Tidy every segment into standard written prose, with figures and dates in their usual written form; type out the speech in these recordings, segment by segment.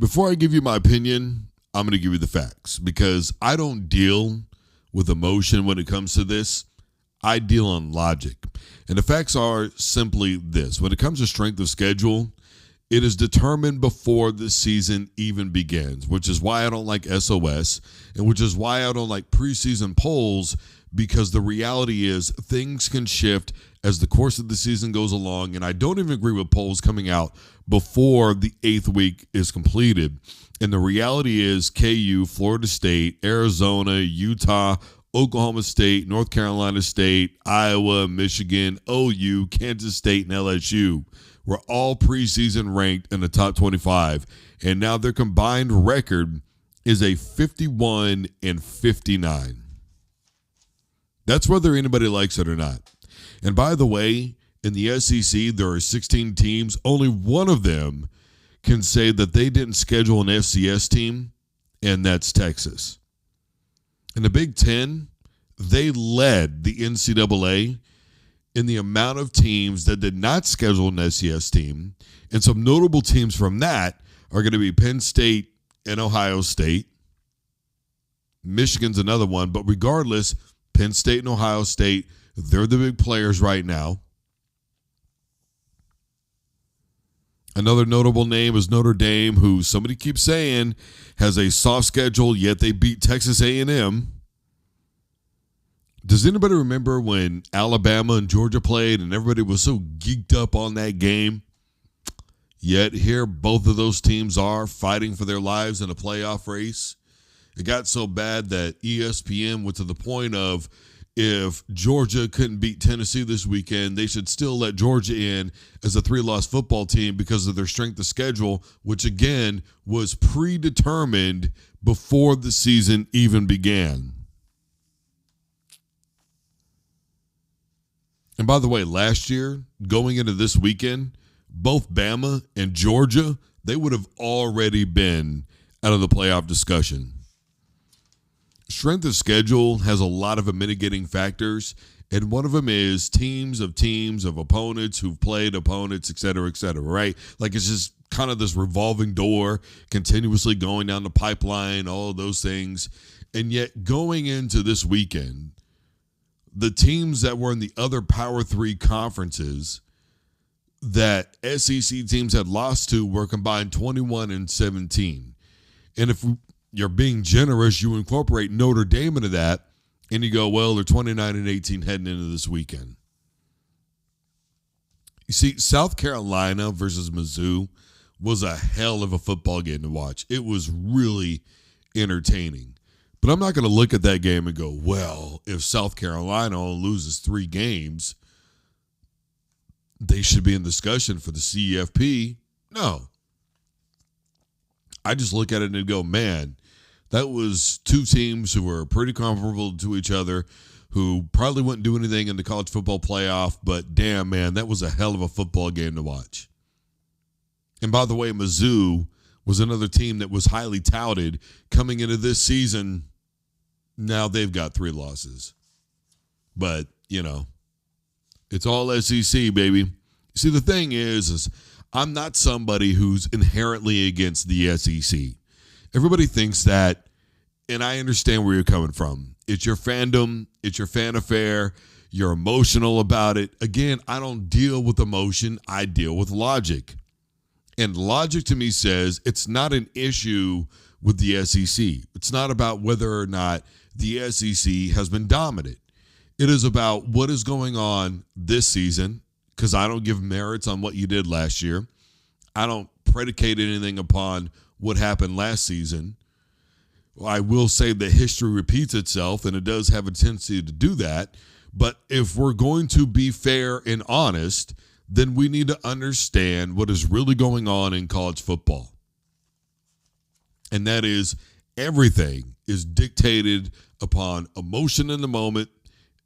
Before I give you my opinion, I'm going to give you the facts because I don't deal with emotion when it comes to this. I deal on logic. And the facts are simply this. When it comes to strength of schedule, it is determined before the season even begins, which is why I don't like SOS and which is why I don't like preseason polls, because the reality is things can shift as the course of the season goes along. And I don't even agree with polls coming out before the 8th week is completed. And the reality is KU, Florida State, Arizona, Utah, Oklahoma State, North Carolina State, Iowa, Michigan, OU, Kansas State, and LSU were all preseason ranked in the top 25. And now their combined record is a 51-59. That's whether anybody likes it or not. And by the way, in the SEC, there are 16 teams. Only one of them can say that they didn't schedule an FCS team, and that's Texas. In the Big Ten, they led the NCAA in the amount of teams that did not schedule an FCS team. And some notable teams from that are going to be Penn State and Ohio State. Michigan's another one, but regardless, Penn State and Ohio State, they're the big players right now. Another notable name is Notre Dame, who somebody keeps saying has a soft schedule, yet they beat Texas A&M. Does anybody remember when Alabama and Georgia played and everybody was so geeked up on that game? Yet here both of those teams are fighting for their lives in a playoff race. It got so bad that ESPN went to the point of, if Georgia couldn't beat Tennessee this weekend, they should still let Georgia in as a 3-loss football team because of their strength of schedule, which again was predetermined before the season even began. And by the way, last year, going into this weekend, both Bama and Georgia, they would have already been out of the playoff discussion. Strength of schedule has a lot of mitigating factors, and one of them is teams of opponents who've played opponents, et cetera, right? Like it's just kind of this revolving door continuously going down the pipeline, all of those things. And yet going into this weekend, the teams that were in the other Power 3 conferences that SEC teams had lost to were combined 21-17. And if you're being generous, you incorporate Notre Dame into that, and you go, well, they're 29-18 heading into this weekend. You see, South Carolina versus Mizzou was a hell of a football game to watch. It was really entertaining. But I'm not going to look at that game and go, well, if South Carolina only loses 3 games, they should be in discussion for the CFP. No. I just look at it and go, man, that was 2 teams who were pretty comparable to each other, who probably wouldn't do anything in the college football playoff, but damn, man, that was a hell of a football game to watch. And by the way, Mizzou was another team that was highly touted coming into this season. Now they've got 3 losses. But, you know, it's all SEC, baby. See, the thing is I'm not somebody who's inherently against the SEC. Everybody thinks that, and I understand where you're coming from. It's your fandom. It's your fan affair. You're emotional about it. Again, I don't deal with emotion. I deal with logic. And logic to me says it's not an issue with the SEC. It's not about whether or not the SEC has been dominant. It is about what is going on this season, because I don't give merits on what you did last year. I don't predicate anything upon what happened last season. I will say that history repeats itself, and it does have a tendency to do that. But if we're going to be fair and honest, then we need to understand what is really going on in college football. And that is, everything is dictated upon emotion in the moment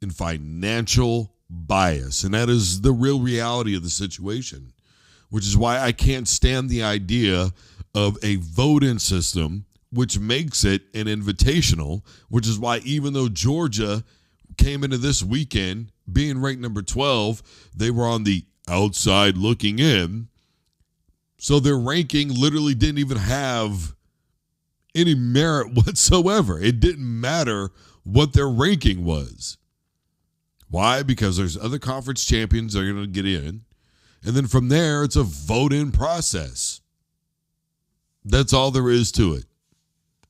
and financial bias. And that is the real reality of the situation, which is why I can't stand the idea of a vote-in system, which makes it an invitational, which is why even though Georgia came into this weekend being ranked number 12, they were on the outside looking in. So their ranking literally didn't even have any merit whatsoever. It didn't matter what their ranking was. Why? Because there's other conference champions that are going to get in. And then from there, it's a vote-in process. That's all there is to it.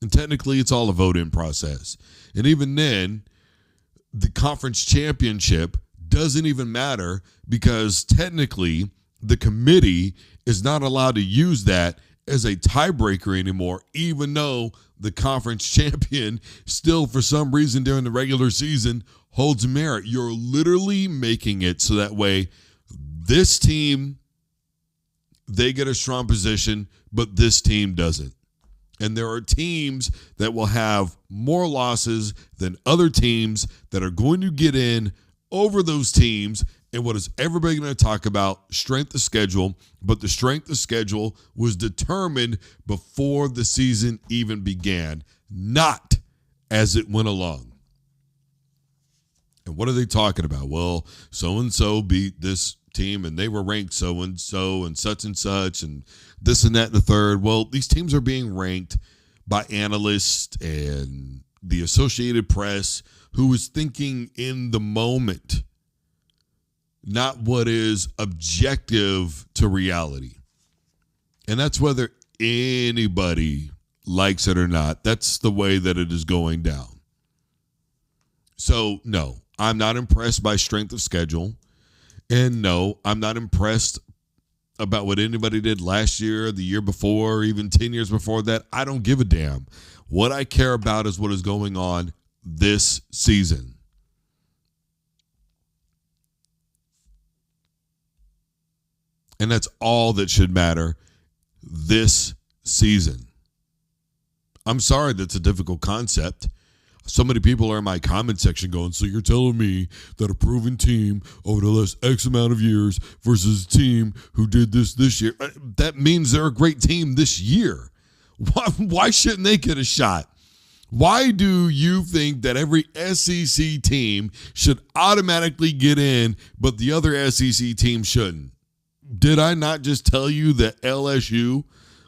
And technically, it's all a vote-in process. And even then, the conference championship doesn't even matter because technically, the committee is not allowed to use that as a tiebreaker anymore, even though the conference champion still, for some reason during the regular season, holds merit. You're literally making it so that way this team, they get a strong position, but this team doesn't. And there are teams that will have more losses than other teams that are going to get in over those teams. And what is everybody going to talk about? Strength of schedule. But the strength of schedule was determined before the season even began, not as it went along. And what are they talking about? Well, so-and-so beat this team, and they were ranked so-and-so and such and this and that and the third. Well, these teams are being ranked by analysts and the Associated Press, who is thinking in the moment, not what is objective to reality. And that's whether anybody likes it or not. That's the way that it is going down. So, no, I'm not impressed by strength of schedule. And no, I'm not impressed about what anybody did last year, the year before, even 10 years before that. I don't give a damn. What I care about is what is going on this season. And that's all that should matter this season. I'm sorry that's a difficult concept. So many people are in my comment section going, so you're telling me that a proven team over the last X amount of years versus a team who did this year, that means they're a great team this year. Why shouldn't they get a shot? Why do you think that every SEC team should automatically get in, but the other SEC team shouldn't? Did I not just tell you that LSU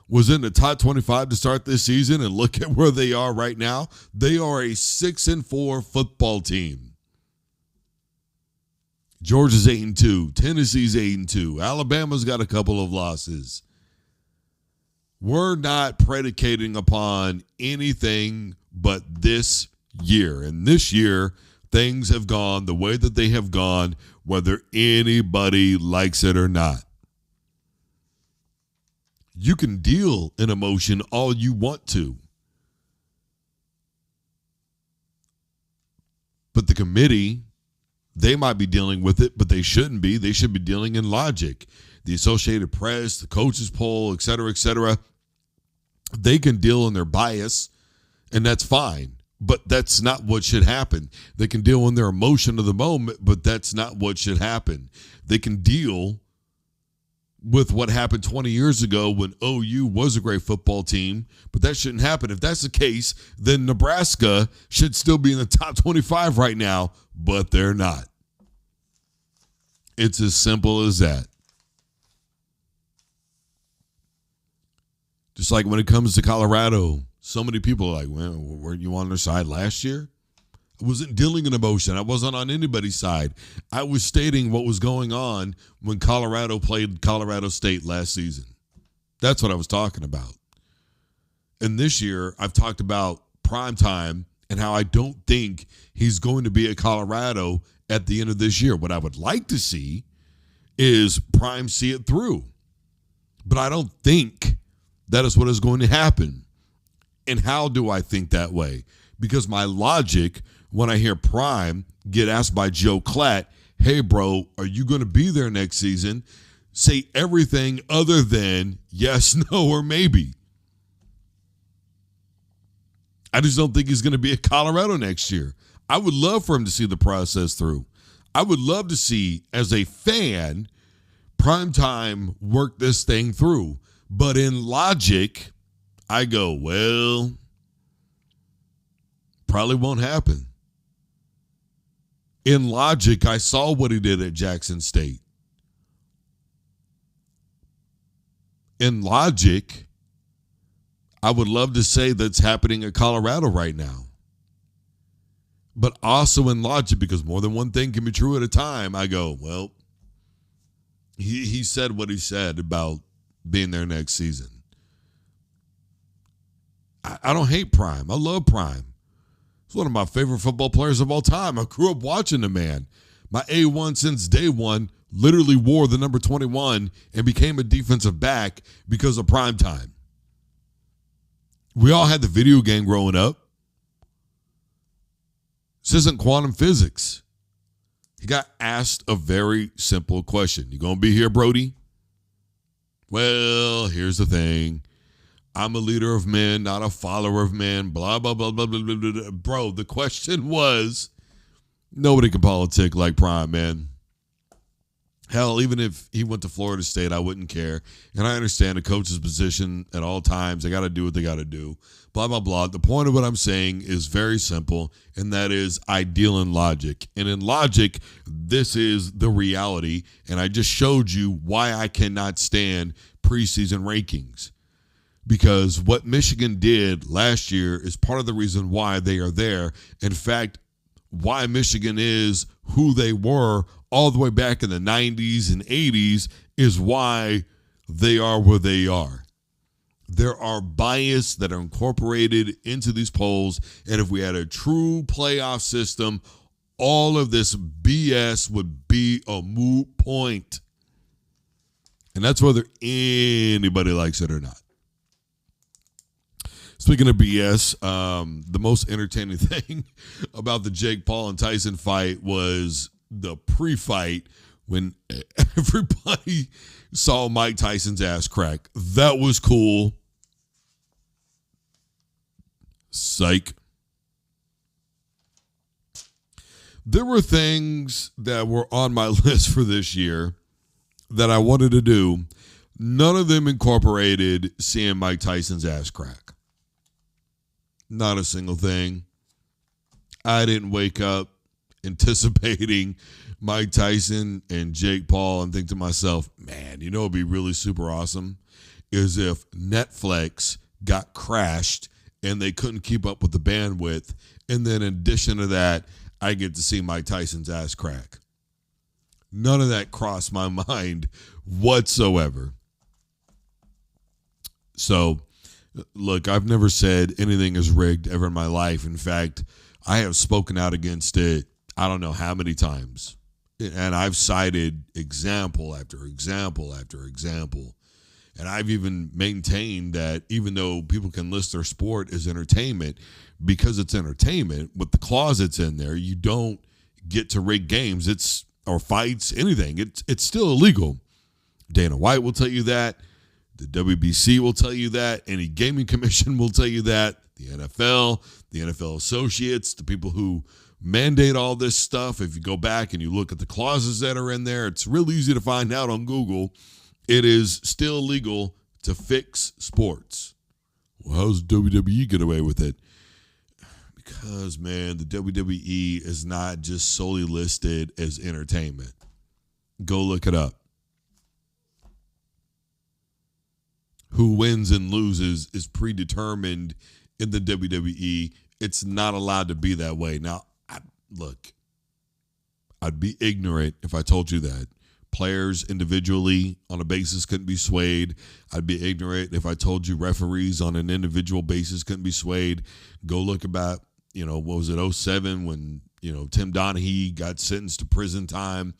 was in the top 25 to start this season, and look at where they are right now? They are a 6-4 football team. Georgia's 8-2. Tennessee's 8-2. Alabama's got a couple of losses. We're not predicating upon anything but this year. And this year, things have gone the way that they have gone, whether anybody likes it or not. You can deal in emotion all you want to. But the committee, they might be dealing with it, but they shouldn't be. They should be dealing in logic. The Associated Press, the coaches poll, et cetera, they can deal in their bias, and that's fine. But that's not what should happen. They can deal in their emotion of the moment, but that's not what should happen. They can deal with what happened 20 years ago when OU was a great football team, but that shouldn't happen. If that's the case, then Nebraska should still be in the top 25 right now, but they're not. It's as simple as that. Just like when it comes to Colorado, so many people are like, well, weren't you on their side last year? I wasn't dealing in emotion. I wasn't on anybody's side. I was stating what was going on when Colorado played Colorado State last season. That's what I was talking about. And this year, I've talked about primetime and how I don't think he's going to be at Colorado at the end of this year. What I would like to see is Prime see it through. But I don't think that is what is going to happen. And how do I think that way? Because my logic, when I hear Prime get asked by Joe Klatt, hey, bro, are you going to be there next season? Say everything other than yes, no, or maybe. I just don't think he's going to be at Colorado next year. I would love for him to see the process through. I would love to see, as a fan, Primetime work this thing through. But in logic, I go, well, probably won't happen. In logic, I saw what he did at Jackson State. In logic, I would love to say that's happening in Colorado right now. But also in logic, because more than one thing can be true at a time, I go, well, he said what he said about being there next season. I don't hate Prime. I love Prime. He's one of my favorite football players of all time. I grew up watching the man. My A1 since day one literally wore the number 21 and became a defensive back because of Prime Time. We all had the video game growing up. This isn't quantum physics. He got asked a very simple question. You gonna be here, Brody? Well, here's the thing. I'm a leader of men, not a follower of men, blah, blah, blah, blah, blah, blah, blah. Bro, the question was, nobody can politic like Prime, man. Hell, even if he went to Florida State, I wouldn't care. And I understand a coach's position at all times. They got to do what they got to do. Blah, blah, blah. The point of what I'm saying is very simple, and that is I deal in logic. And in logic, this is the reality. And I just showed you why I cannot stand preseason rankings. Because what Michigan did last year is part of the reason why they are there. In fact, why Michigan is who they were all the way back in the 90s and 80s is why they are where they are. There are bias that are incorporated into these polls, and if we had a true playoff system, all of this BS would be a moot point. And that's whether anybody likes it or not. Speaking of BS, the most entertaining thing about the Jake Paul and Tyson fight was the pre-fight when everybody saw Mike Tyson's ass crack. That was cool. Psych. There were things that were on my list for this year that I wanted to do. None of them incorporated seeing Mike Tyson's ass crack. Not a single thing. I didn't wake up anticipating Mike Tyson and Jake Paul and think to myself, man, you know what would be really super awesome is if Netflix got crashed and they couldn't keep up with the bandwidth. And then in addition to that, I get to see Mike Tyson's ass crack. None of that crossed my mind whatsoever. So, look, I've never said anything is rigged ever in my life. In fact, I have spoken out against it I don't know how many times. And I've cited example after example after example. And I've even maintained that even though people can list their sport as entertainment, because it's entertainment, with the clause that's in there, you don't get to rig games. Or fights, anything. It's still illegal. Dana White will tell you that. The WBC will tell you that. Any gaming commission will tell you that. The NFL associates, the people who mandate all this stuff. If you go back and you look at the clauses that are in there, it's real easy to find out on Google. It is still legal to fix sports. Well, how's WWE get away with it? Because, man, the WWE is not just solely listed as entertainment. Go look it up. Who wins and loses is predetermined in the WWE. It's not allowed to be that way. Now, look, I'd be ignorant if I told you that. Players individually on a basis couldn't be swayed. I'd be ignorant if I told you referees on an individual basis couldn't be swayed. Go look about, what was it, 07 when, Tim Donaghy got sentenced to prison time.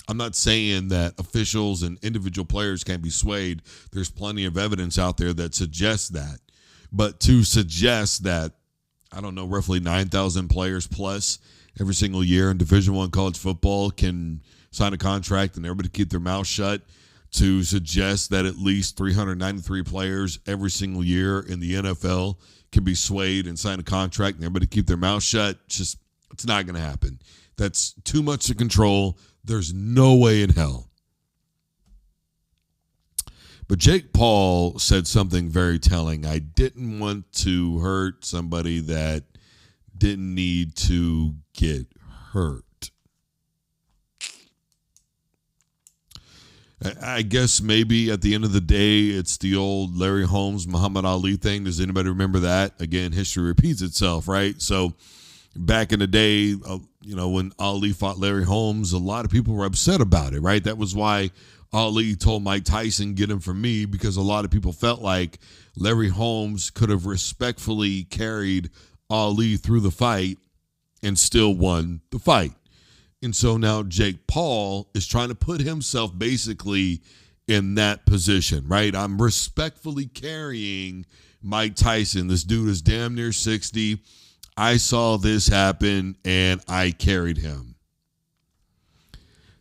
I'm not saying that officials and individual players can't be swayed. There's plenty of evidence out there that suggests that. But to suggest that, roughly 9,000 players plus every single year in Division I college football can sign a contract and everybody keep their mouth shut, to suggest that at least 393 players every single year in the NFL can be swayed and sign a contract and everybody keep their mouth shut, it's not going to happen. That's too much to control. There's no way in hell. But Jake Paul said something very telling. I didn't want to hurt somebody that didn't need to get hurt. I guess maybe at the end of the day, it's the old Larry Holmes, Muhammad Ali thing. Does anybody remember that? Again, history repeats itself, right? So back in the day, when Ali fought Larry Holmes, a lot of people were upset about it, right? That was why Ali told Mike Tyson, get him from me, because a lot of people felt like Larry Holmes could have respectfully carried Ali through the fight and still won the fight. And so now Jake Paul is trying to put himself basically in that position, right? I'm respectfully carrying Mike Tyson. This dude is damn near 60. I saw this happen and I carried him.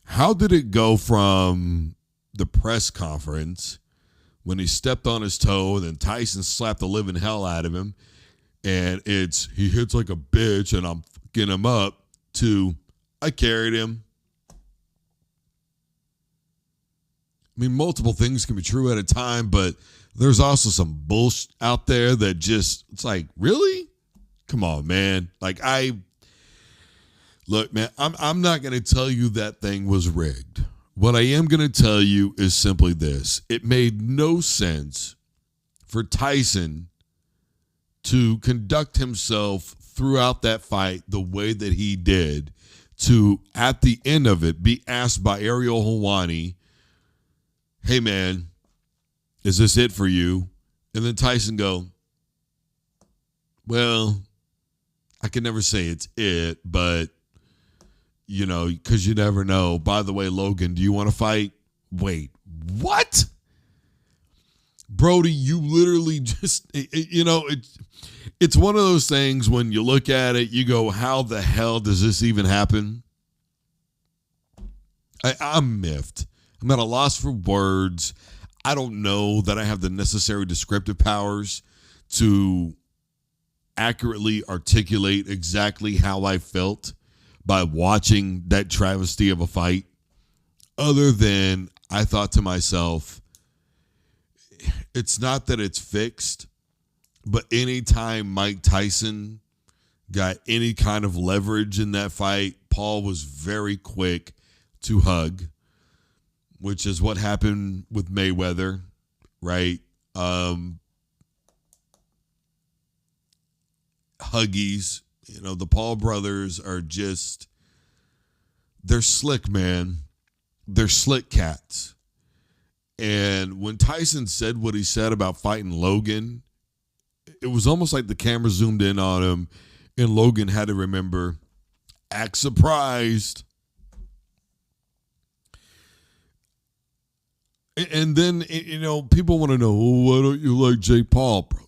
How did it go from the press conference when he stepped on his toe and then Tyson slapped the living hell out of him and he hits like a bitch and I'm fucking him up, to I carried him? I mean, multiple things can be true at a time, but there's also some bullshit out there that just, it's like, really? Come on, man. Like, look, man, I'm not going to tell you that thing was rigged. What I am going to tell you is simply this. It made no sense for Tyson to conduct himself throughout that fight the way that he did, to, at the end of it, be asked by Ariel Helwani, hey, man, is this it for you? And then Tyson go, well, I can never say it's it, but, because you never know. By the way, Logan, do you want to fight? Wait, what? Brody, you literally just, it's one of those things when you look at it, you go, how the hell does this even happen? I'm miffed. I'm at a loss for words. I don't know that I have the necessary descriptive powers to accurately articulate exactly how I felt by watching that travesty of a fight, other than I thought to myself, it's not that it's fixed, but anytime Mike Tyson got any kind of leverage in that fight, Paul was very quick to hug, which is what happened with Mayweather, right? Huggies, the Paul brothers are just, they're slick, man. They're slick cats. And when Tyson said what he said about fighting Logan, it was almost like the camera zoomed in on him and Logan had to remember, act surprised. And then, people want to know, why don't you like Jake Paul? Bro,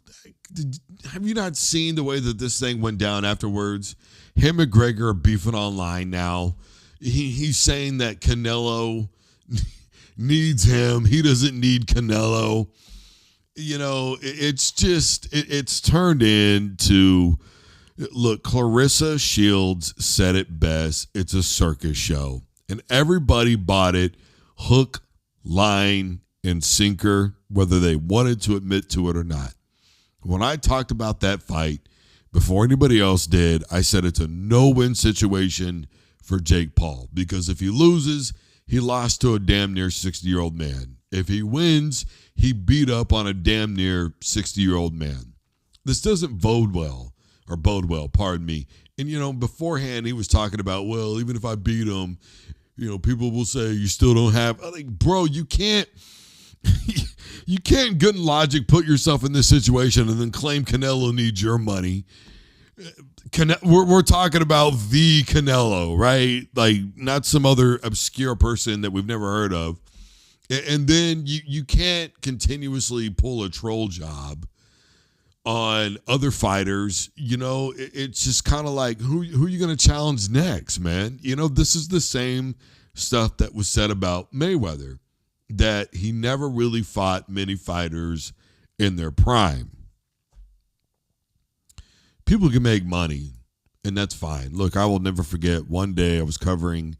have you not seen the way that this thing went down afterwards? Him and McGregor are beefing online now. He's saying that Canelo needs him. He doesn't need Canelo. It's just, it's turned into, look, Clarissa Shields said it best. It's a circus show. And everybody bought it hook, line, and sinker, whether they wanted to admit to it or not. When I talked about that fight, before anybody else did, I said it's a no-win situation for Jake Paul, because if he loses, he lost to a damn near 60-year-old man. If he wins, he beat up on a damn near 60-year-old man. This doesn't bode well, pardon me. And, beforehand, he was talking about, well, even if I beat him, people will say you still don't have. I'm like, bro, you can't good in logic put yourself in this situation and then claim Canelo needs your money. We're talking about the Canelo, right? Like, not some other obscure person that we've never heard of. And then you can't continuously pull a troll job on other fighters. It's just kind of like, who are you going to challenge next, man? This is the same stuff that was said about Mayweather, that he never really fought many fighters in their prime. People can make money, and that's fine. Look, I will never forget one day I was covering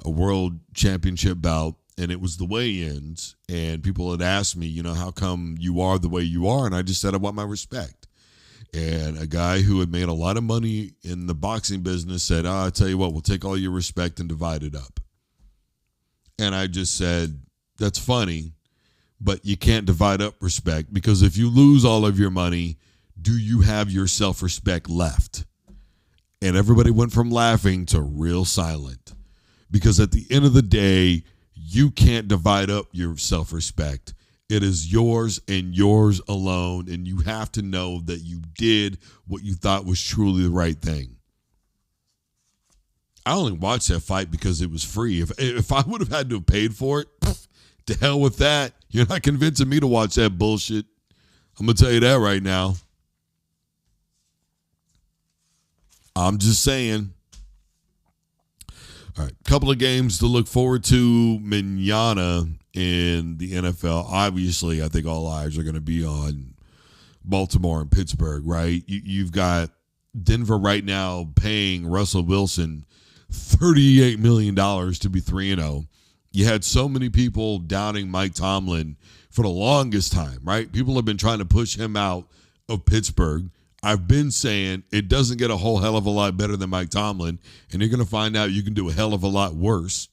a world championship bout, and it was the weigh-ins, and people had asked me, how come you are the way you are? And I just said, I want my respect. And a guy who had made a lot of money in the boxing business said, I'll tell you what, we'll take all your respect and divide it up. And I just said, that's funny, but you can't divide up respect, because if you lose all of your money, do you have your self-respect left? And everybody went from laughing to real silent, because at the end of the day, you can't divide up your self-respect. It is yours and yours alone, and you have to know that you did what you thought was truly the right thing. I only watched that fight because it was free. If I would have had to have paid for it, to hell with that. You're not convincing me to watch that bullshit. I'm going to tell you that right now. I'm just saying. All right, couple of games to look forward to manana in the NFL. Obviously, I think all eyes are going to be on Baltimore and Pittsburgh, right? You've got Denver right now paying Russell Wilson $38 million to be 3-0. You had so many people doubting Mike Tomlin for the longest time, right? People have been trying to push him out of Pittsburgh. I've been saying it doesn't get a whole hell of a lot better than Mike Tomlin, and you're going to find out you can do a hell of a lot worse.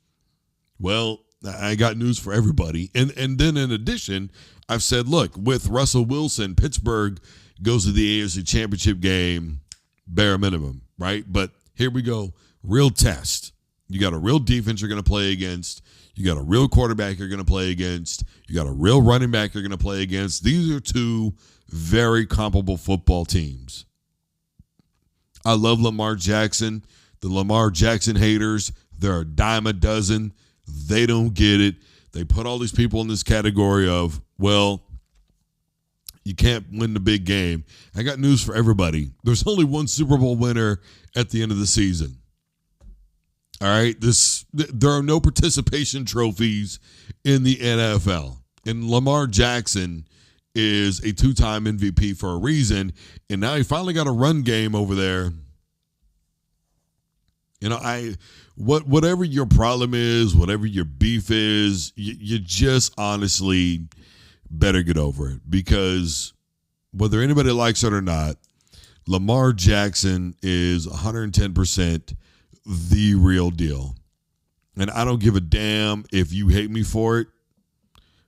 Well, I got news for everybody. And then in addition, I've said, look, with Russell Wilson, Pittsburgh goes to the AFC Championship game, bare minimum, right? But here we go, real test. You got a real defense you're going to play against. You got a real quarterback you're going to play against. You got a real running back you're going to play against. These are two very comparable football teams. I love Lamar Jackson. The Lamar Jackson haters, they're a dime a dozen. They don't get it. They put all these people in this category of, well, you can't win the big game. I got news for everybody. There's only one Super Bowl winner at the end of the season. All right, there are no participation trophies in the NFL. And Lamar Jackson is a two-time MVP for a reason, and now he finally got a run game over there. You know, whatever your problem is, whatever your beef is, you just honestly better get over it, because whether anybody likes it or not, Lamar Jackson is 110% the real deal. And I don't give a damn if you hate me for it.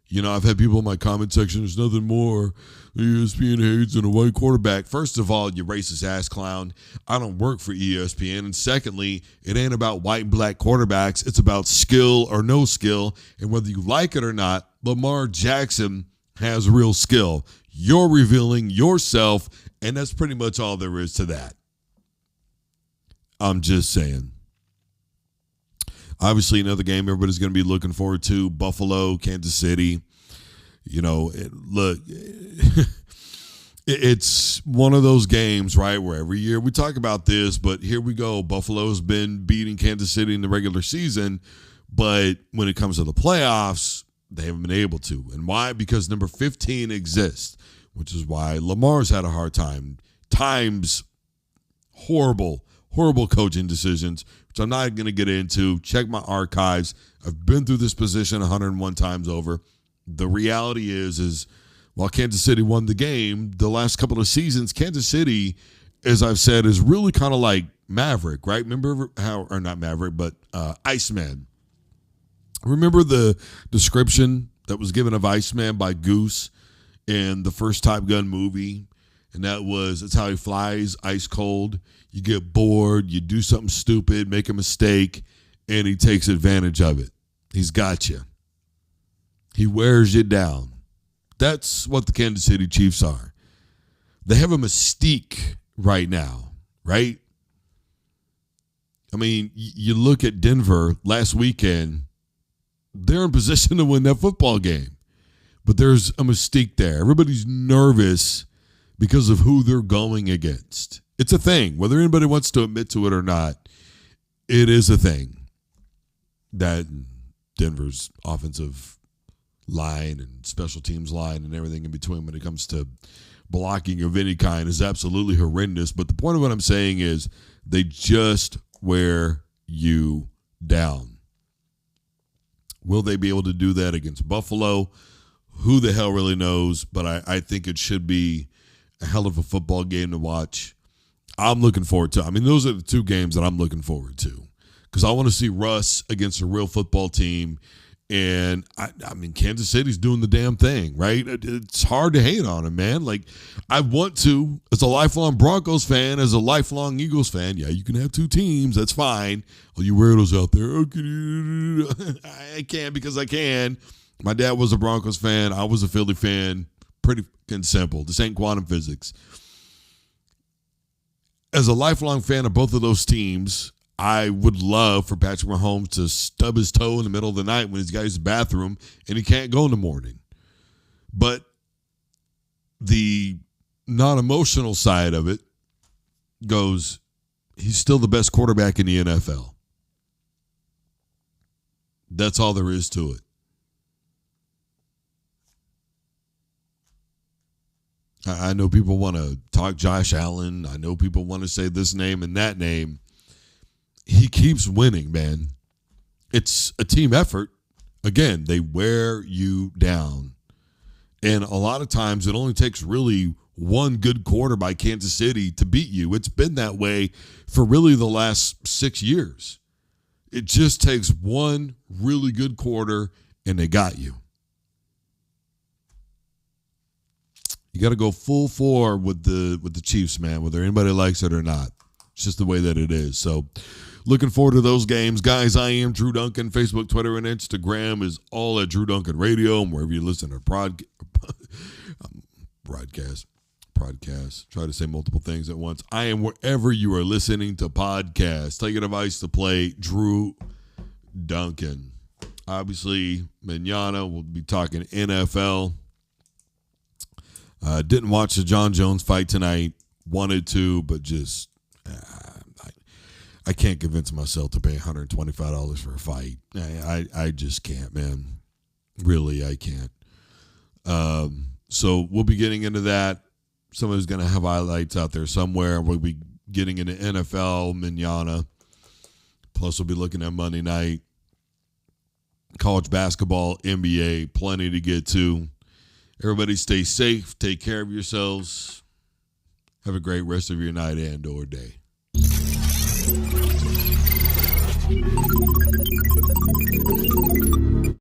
You know, I've had people in my comment section, there's nothing more ESPN hates than a white quarterback. First of all, you racist ass clown, I don't work for ESPN. And secondly, it ain't about white and black quarterbacks. It's about skill or no skill. And whether you like it or not, Lamar Jackson has real skill. You're revealing yourself, and that's pretty much all there is to that. I'm just saying. Obviously, another game everybody's going to be looking forward to, Buffalo, Kansas City. You know, look, it's one of those games, right, where every year we talk about this, but here we go. Buffalo's been beating Kansas City in the regular season, but when it comes to the playoffs, they haven't been able to. And why? Because number 15 exists, which is why Lamar's had a hard time. Times horrible coaching decisions, which I'm not going to get into. Check my archives. I've been through this position 101 times over. The reality is while Kansas City won the game, the last couple of seasons, Kansas City, as I've said, is really kind of like Maverick, right? Remember how, or not Maverick, but Iceman. Remember the description that was given of Iceman by Goose in the first Top Gun movie? And that was, it's how he flies, ice cold. You get bored, you do something stupid, make a mistake, and he takes advantage of it. He's got you. He wears you down. That's what the Kansas City Chiefs are. They have a mystique right now, right? I mean, you look at Denver last weekend, they're in position to win that football game. But there's a mystique there. Everybody's nervous because of who they're going against. It's a thing. Whether anybody wants to admit to it or not, it is a thing. That Denver's offensive line and special teams line and everything in between when it comes to blocking of any kind is absolutely horrendous. But the point of what I'm saying is they just wear you down. Will they be able to do that against Buffalo? Who the hell really knows? But I think it should be a hell of a football game to watch. I'm looking forward to. I mean, those are the two games that I'm looking forward to, because I want to see Russ against a real football team And, I mean, Kansas City's doing the damn thing, right? It's hard to hate on him, man. Like, I want to, as a lifelong Broncos fan, as a lifelong Eagles fan, yeah, you can have two teams. That's fine. All you weirdos out there, I can't because I can. My dad was a Broncos fan. I was a Philly fan. Pretty simple. This ain't quantum physics. As a lifelong fan of both of those teams, I would love for Patrick Mahomes to stub his toe in the middle of the night when he's got to use the bathroom and he can't go in the morning. But the non-emotional side of it goes, he's still the best quarterback in the NFL. That's all there is to it. I know people want to talk Josh Allen. I know people want to say this name and that name. He keeps winning, man. It's a team effort. Again, they wear you down. And a lot of times it only takes really one good quarter by Kansas City to beat you. It's been that way for really the last 6 years. It just takes one really good quarter and they got you. You got to go full four with the Chiefs, man, whether anybody likes it or not. It's just the way that it is. So looking forward to those games. Guys, I am Drew Duncan. Facebook, Twitter, and Instagram is all at Drew Duncan Radio. And wherever you listen to broadcast. Try to say multiple things at once. I am wherever you are listening to podcasts. Take a device to play Drew Duncan. Obviously, manana we'll be talking NFL. Didn't watch the John Jones fight tonight. Wanted to, but just I can't convince myself to pay $125 for a fight. I just can't, man. Really, I can't. So we'll be getting into that. Somebody's going to have highlights out there somewhere. We'll be getting into NFL, manana. Plus, we'll be looking at Monday night. College basketball, NBA, plenty to get to. Everybody stay safe. Take care of yourselves. Have a great rest of your night and or day.